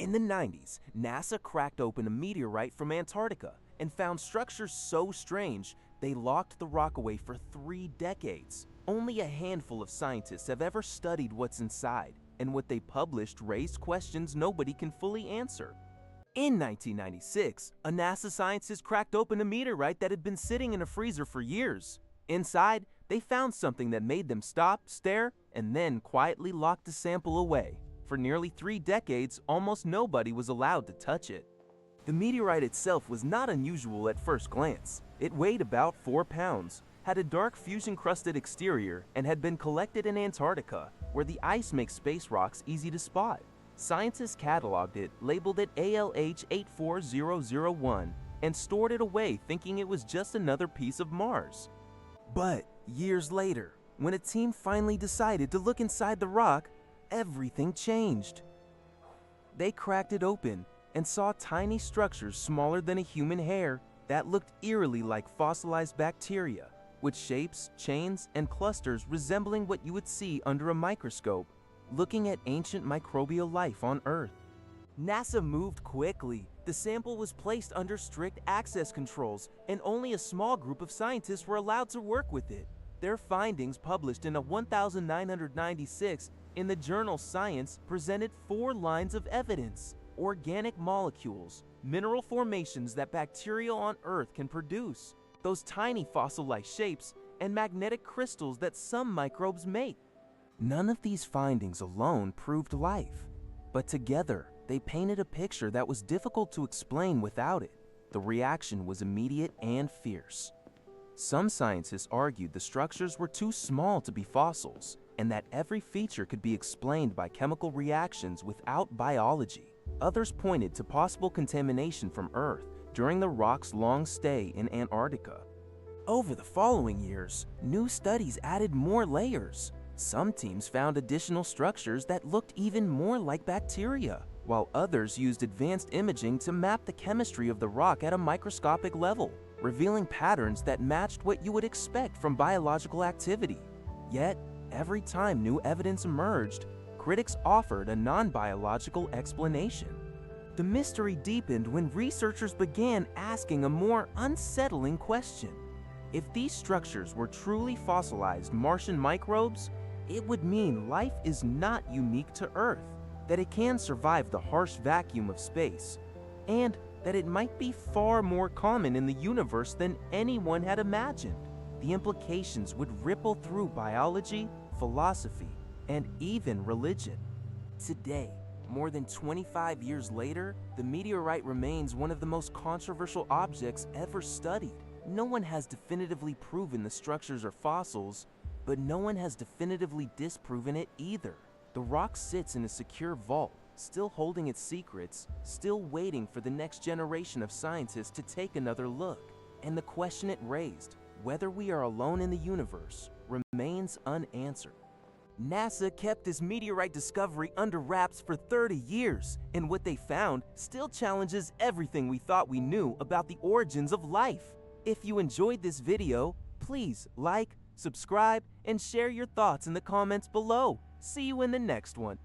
In the 90s, NASA cracked open a meteorite from Antarctica and found structures so strange they locked the rock away for 3 decades. Only a handful of scientists have ever studied what's inside, and what they published raised questions nobody can fully answer. In 1996, a NASA scientist cracked open a meteorite that had been sitting in a freezer for years. Inside, they found something that made them stop, stare, and then quietly lock the sample away. For nearly 3 decades, almost nobody was allowed to touch it. The meteorite itself was not unusual at first glance. It weighed about 4 pounds, had a dark fusion-crusted exterior, and had been collected in Antarctica, where the ice makes space rocks easy to spot. Scientists cataloged it, labeled it ALH 84001, and stored it away thinking it was just another piece of Mars. But years later, when a team finally decided to look inside the rock, everything changed. They cracked it open and saw tiny structures smaller than a human hair that looked eerily like fossilized bacteria, with shapes, chains, and clusters resembling what you would see under a microscope, looking at ancient microbial life on Earth. NASA moved quickly. The sample was placed under strict access controls, and only a small group of scientists were allowed to work with it. Their findings, published in a 1996 in the journal Science, presented 4 lines of evidence: organic molecules, mineral formations that bacteria on Earth can produce, those tiny fossil-like shapes, and magnetic crystals that some microbes make. None of these findings alone proved life, but together they painted a picture that was difficult to explain without it. The reaction was immediate and fierce. Some scientists argued the structures were too small to be fossils, and that every feature could be explained by chemical reactions without biology. Others pointed to possible contamination from Earth during the rock's long stay in Antarctica. Over the following years, new studies added more layers. Some teams found additional structures that looked even more like bacteria, while others used advanced imaging to map the chemistry of the rock at a microscopic level, revealing patterns that matched what you would expect from biological activity. Yet, every time new evidence emerged, critics offered a non-biological explanation. The mystery deepened when researchers began asking a more unsettling question. If these structures were truly fossilized Martian microbes, it would mean life is not unique to Earth, that it can survive the harsh vacuum of space, and that it might be far more common in the universe than anyone had imagined. The implications would ripple through biology, philosophy, and even religion. Today, more than 25 years later, the meteorite remains one of the most controversial objects ever studied. No one has definitively proven the structures are fossils, but no one has definitively disproven it either. The rock sits in a secure vault, still holding its secrets, still waiting for the next generation of scientists to take another look. And the question it raised, whether we are alone in the universe, remains unanswered. NASA kept this meteorite discovery under wraps for 30 years, and what they found still challenges everything we thought we knew about the origins of life. If you enjoyed this video, please like, subscribe, and share your thoughts in the comments below. See you in the next one.